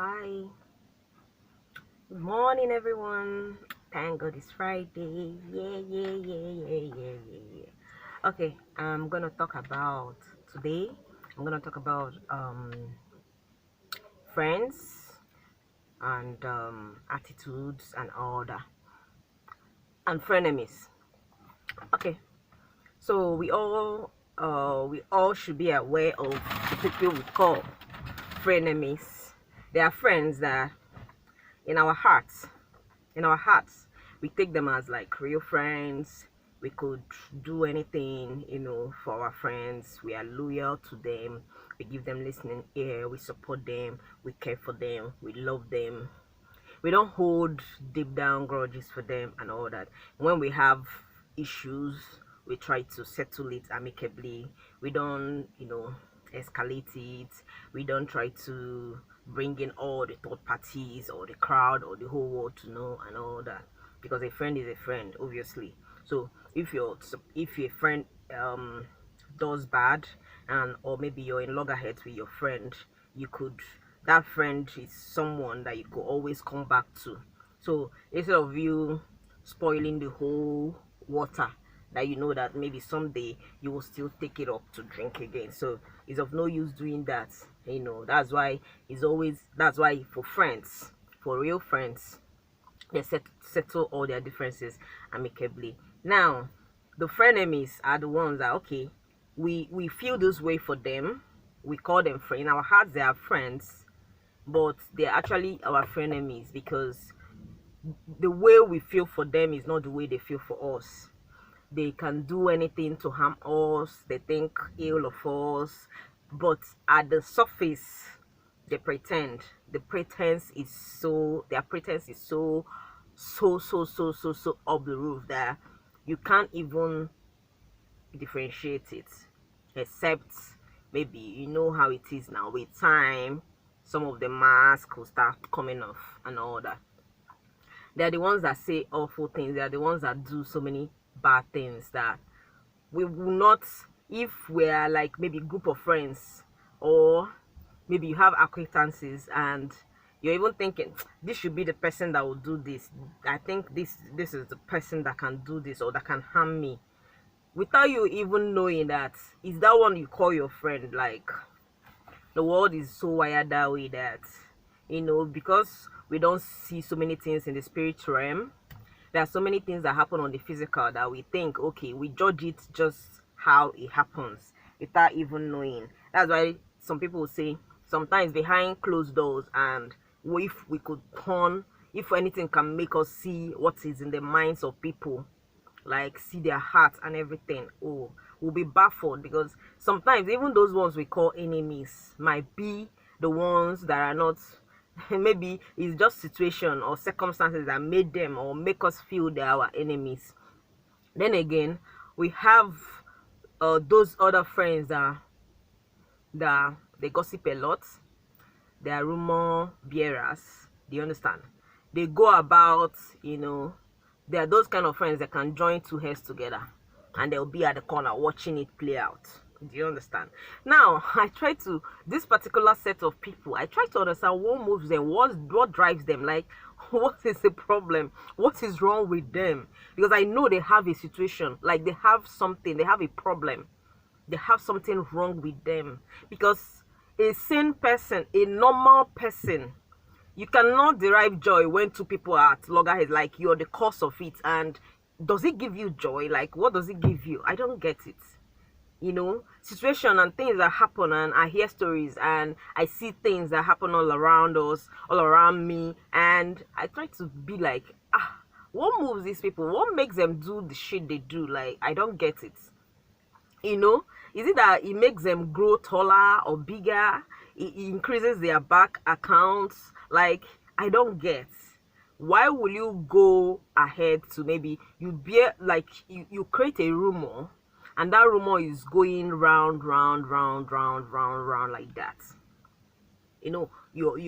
Hi, good morning, everyone. Thank God it's Friday. Yeah, yeah, yeah, yeah, yeah, yeah, yeah. Okay, I'm gonna talk about today. I'm gonna talk about friends and attitudes and all that, and frenemies. Okay, so we all should be aware of the people we call frenemies. They are friends that in our hearts in our hearts we take them as like real friends. We could do anything, for our friends. We are loyal to them. We give them listening ear. We support them. We care for them. We love them. We don't hold deep down grudges for them and all that. When we have issues, we try to settle it amicably. We don't, escalate it. We don't try to bring in all the third parties or the crowd or the whole world to know and all that, because a friend is a friend, obviously. So if your friend does bad, and or maybe you're in loggerheads with your friend, you could that friend is someone that you could always come back to. So instead of you spoiling the whole water, that you know that maybe someday you will still take it up to drink again, so it's of no use doing that. That's why for friends, for real friends, they settle all their differences amicably. Now, the frenemies are the ones that, okay, we feel this way for them. We call them friends. In our hearts they are friends, but they're actually our frenemies, because the way we feel for them is not the way they feel for us. They can do anything to harm us. They think ill of us, but at the surface they pretend. Their pretense is so up the roof that you can't even differentiate it, except maybe you know how it is now. With time, some of the masks will start coming off and all that. They're the ones that say awful things. They're the ones that do so many bad things that we will not, if we're like maybe group of friends, or maybe you have acquaintances and you're even thinking this should be the person that will do this. I think this is the person that can do this or that can harm me, without you even knowing that is that one you call your friend. Like, the world is so wired that way that, because we don't see so many things in the spirit realm, there are so many things that happen on the physical that we think, okay, we judge it just how it happens without even knowing. That's why some people will say sometimes behind closed doors, and if we could turn, if anything can make us see what is in the minds of people, like see their hearts and everything, oh, we'll be baffled, because sometimes even those ones we call enemies might be the ones that are not. Maybe it's just situation or circumstances that made them or make us feel they are our enemies. Then again, we have those other friends that they gossip a lot. They are rumor bearers. Do you understand? They go about, they are those kind of friends that can join two heads together and they'll be at the corner watching it play out. Do you understand? Now, this particular set of people, I try to understand what moves them, what drives them, like, what is the problem? What is wrong with them? Because I know they have a situation, like they have something, they have a problem, they have something wrong with them. Because a sane person, a normal person, you cannot derive joy when two people are at loggerheads, like you're the cause of it. And does it give you joy? Like, what does it give you? I don't get it. Situation and things that happen, and I hear stories and I see things that happen all around us, all around me, and I try to be like, what moves these people? What makes them do the shit they do? Like, I don't get it. Is it that it makes them grow taller or bigger? It increases their bank accounts? Like, I don't get. Why will you go ahead to, maybe you bear, like, you create a rumor, and that rumor is going round, round, round, round, round, round, like that. You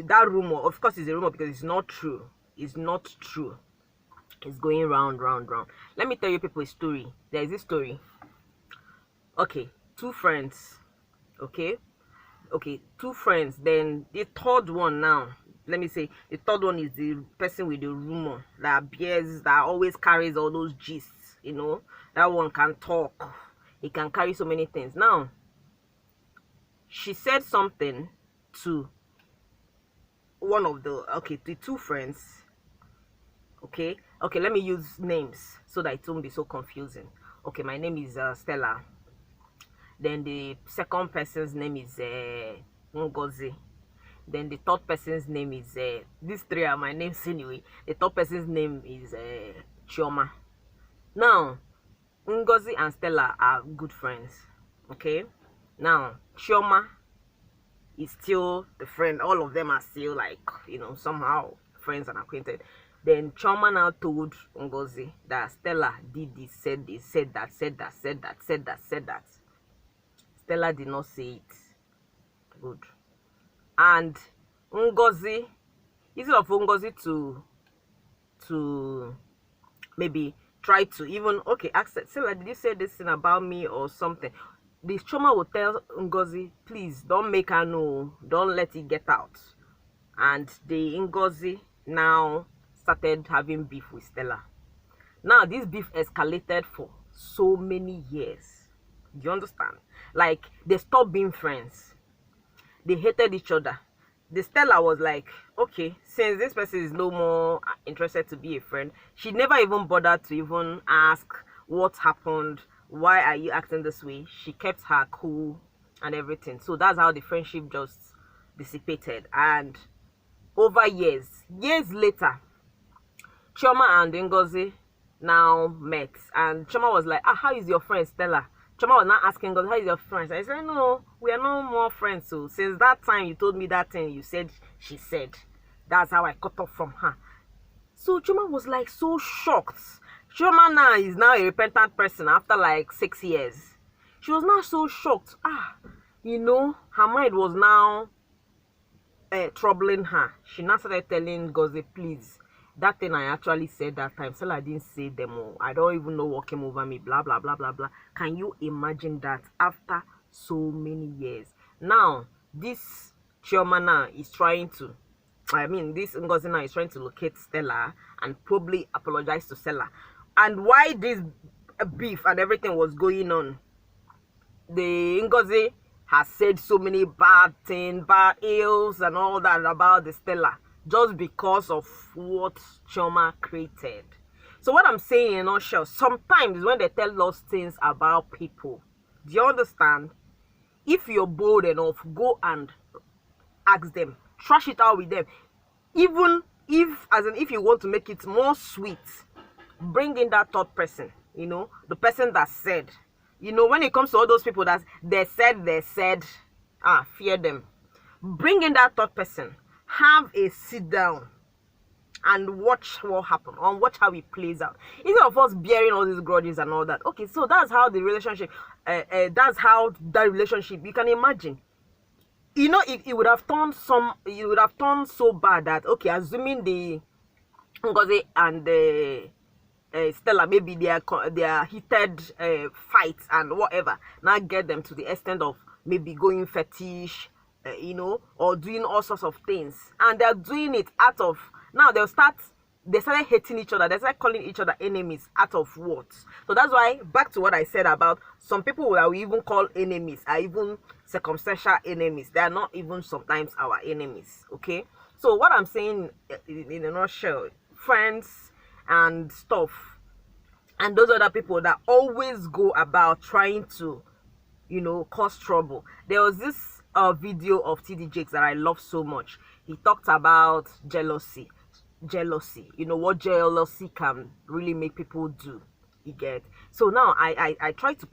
that rumor, of course, is a rumor because it's not true. It's not true. It's going round, round, round. Let me tell you people a story. There is this story. Okay, two friends. Okay, two friends. Then the third one now. let me say the third one is the person with the rumor that bears, that always carries all those gists, you know. That one can talk, he can carry so many things. Now she said something to one of the two friends. Okay, let me use names so that it won't be so confusing. Okay, my name is Stella. Then the second person's name is Ngozi. Then the third person's name is these three are my names anyway. The third person's name is Chioma. Now Ngozi and Stella are good friends. Okay, now Chioma is still the friend. All of them are still, like, you know, somehow friends and acquainted. Then Chioma now told Ngozi that Stella did this, said that. Stella did not say it. Good. And Ngozi, instead of Ngozi to maybe try to even, okay, ask Stella, did you say this thing about me or something? This Chioma will tell Ngozi, please don't make her know, don't let it get out. And the Ngozi now started having beef with Stella. Now this beef escalated for so many years. Do you understand? Like, they stopped being friends. They hated each other. The Stella was like, okay, since this person is no more interested to be a friend, she never even bothered to even ask what happened, why are you acting this way. She kept her cool and everything. So that's how the friendship just dissipated. And over years later, Chioma and Ngozi now met, and Chioma was like, how is your friend Stella? Chioma was not asking Ngozi, how is your friend? I said, no, we are no more friends. So since that time you told me that thing you said, she said, that's how I cut off from her. So Chioma was like so shocked. Chioma now is now a repentant person after like 6 years. She was now so shocked. You know, her mind was now troubling her. She now started telling Ngozi, please, that thing I actually said that time, Stella didn't say them all. I don't even know what came over me, blah, blah, blah, blah, blah. Can you imagine that after so many years? Now, this Chioma now is trying to, this Ngozi now is trying to locate Stella and probably apologize to Stella. And why this beef and everything was going on, the Ngozi has said so many bad things, bad ills and all that about the Stella, just because of what Chioma created. So what I'm saying in a nutshell, sometimes when they tell us things about people, do you understand? If you're bold enough, go and ask them, trash it out with them. Even if you want to make it more sweet, bring in that third person, you know, the person that said, you know, when it comes to all those people that they said, fear them. Bring in that third person. Have a sit down and watch what happens, and watch how it plays out, instead of us bearing all these grudges and all that. Okay, so that's how the relationship, you can imagine, you know, it would have turned so bad that, okay, assuming the Ngozi and the Stella, maybe they are heated fights and whatever, now get them to the extent of maybe going fetish, you know, or doing all sorts of things, and they're doing it out of, now they started hating each other, they started calling each other enemies out of what? So that's why, back to what I said about some people that we even call enemies are even circumstantial enemies. They are not even sometimes our enemies. Okay, so what I'm saying in a nutshell, friends and stuff, and those other people that always go about trying to, you know, cause trouble. There was this video of TD Jakes that I love so much. He talked about jealousy, you know, what jealousy can really make people do, you get. So now I try to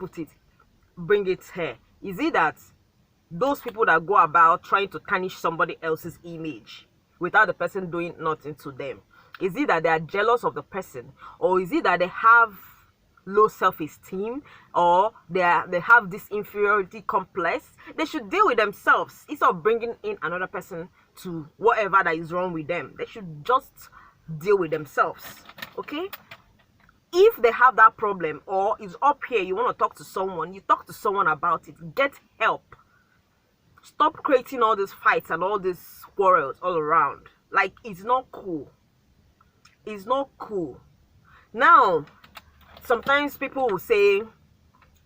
bring it here. Is it that those people that go about trying to tarnish somebody else's image without the person doing nothing to them, is it that they are jealous of the person, or is it that they have low self-esteem, or they have this inferiority complex? They should deal with themselves instead of bringing in another person to whatever that is wrong with them. They should just deal with themselves. Okay, if they have that problem, or it's up here, you want to talk to someone, you talk to someone about it. Get help. Stop creating all these fights and all these quarrels all around. Like, it's not cool. It's not cool. Now, sometimes people will say,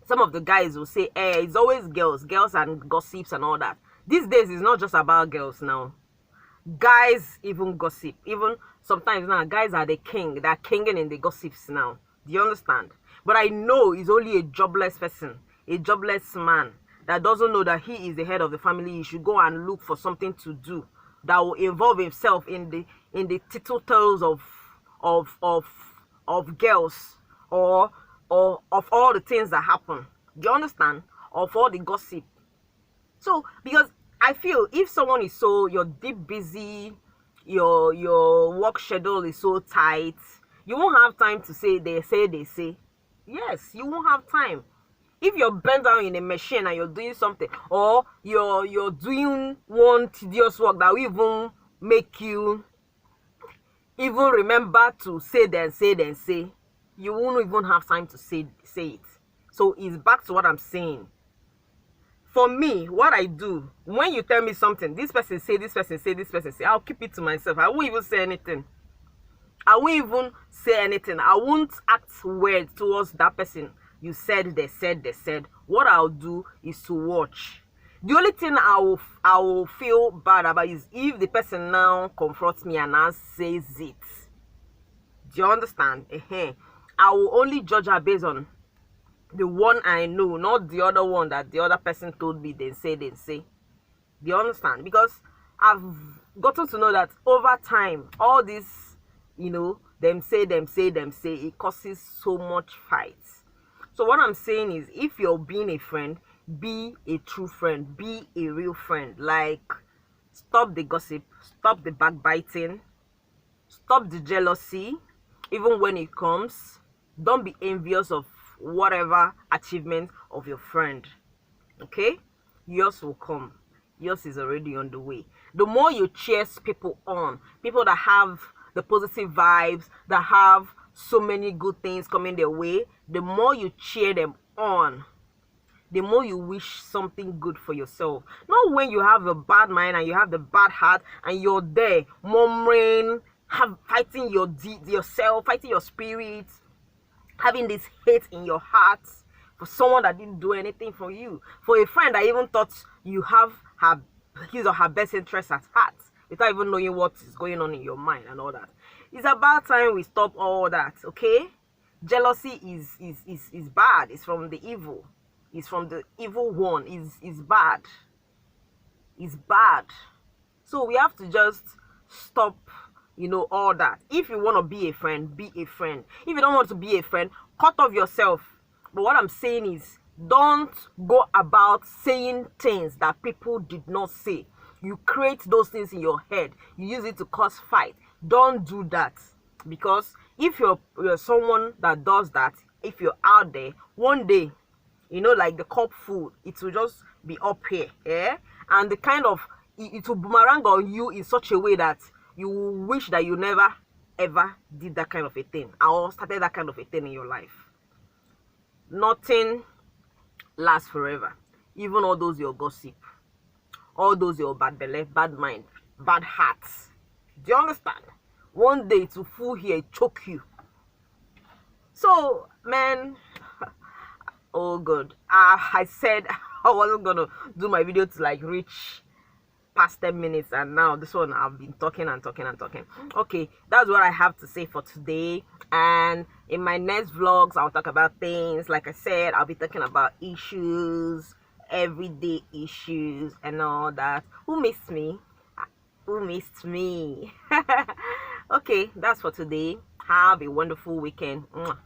some of the guys will say, it's always girls and gossips and all that. These days, it's not just about girls now. Guys even gossip. Even sometimes now, guys are the king. They're kinging in the gossips now. Do you understand? But I know he's only a jobless person, a jobless man that doesn't know that he is the head of the family. He should go and look for something to do that will involve himself in the tattles of girls, or of all the things that happen. Do you understand? Of all the gossip. So, because I feel if someone is so, you're deep busy, your work schedule is so tight, you won't have time to say they say. Yes, you won't have time. If you're bent down in a machine and you're doing something, or you're doing one tedious work that will even make you even remember to say, you won't even have time to say it. So it's back to what I'm saying. For me, what I do, when you tell me something, this person say, I'll keep it to myself. I won't even say anything. I won't act weird towards that person. You said, they said. What I'll do is to watch. The only thing I will feel bad about is if the person now confronts me and now says it. Do you understand? I will only judge her based on the one I know, not the other one that the other person told me, they say. Do you understand? Because I've gotten to know that over time, all this, them say, it causes so much fights. So what I'm saying is, if you're being a friend, be a true friend, be a real friend. Like, stop the gossip, stop the backbiting, stop the jealousy, even when it comes. Don't be envious of whatever achievement of your friend. Okay? Yours will come. Yours is already on the way. The more you cheers people on, people that have the positive vibes, that have so many good things coming their way, the more you cheer them on, the more you wish something good for yourself. Not when you have a bad mind and you have the bad heart and you're there murmuring, fighting yourself, fighting your spirit, having this hate in your heart for someone that didn't do anything for you, for a friend that even thought you have his or her best interest at heart, without even knowing what is going on in your mind and all that. It's about time we stop all that. Okay? Jealousy is bad. It's from the evil. It's from the evil one. It's bad. It's bad. So we have to just stop, all that. If you want to be a friend, be a friend. If you don't want to be a friend, cut off yourself. But what I'm saying is, don't go about saying things that people did not say. You create those things in your head. You use it to cause fight. Don't do that. Because if you're someone that does that, if you're out there, one day, like the cup full, it will just be up here. Yeah? And the kind of, it will boomerang on you in such a way that you wish that you never, ever did that kind of a thing, or started that kind of a thing in your life. Nothing lasts forever. Even all those your gossip, all those your bad belly, bad mind, bad hearts. Do you understand? One day to full here, choke you. So, man, oh good. I said I wasn't gonna do my video to like reach past 10 minutes, and now this one I've been talking and talking. Okay, that's what I have to say for today. And in my next vlogs, I'll talk about things. Like I said, I'll be talking about issues, everyday issues and all that. Who missed me? Okay, that's for today. Have a wonderful weekend. Mwah.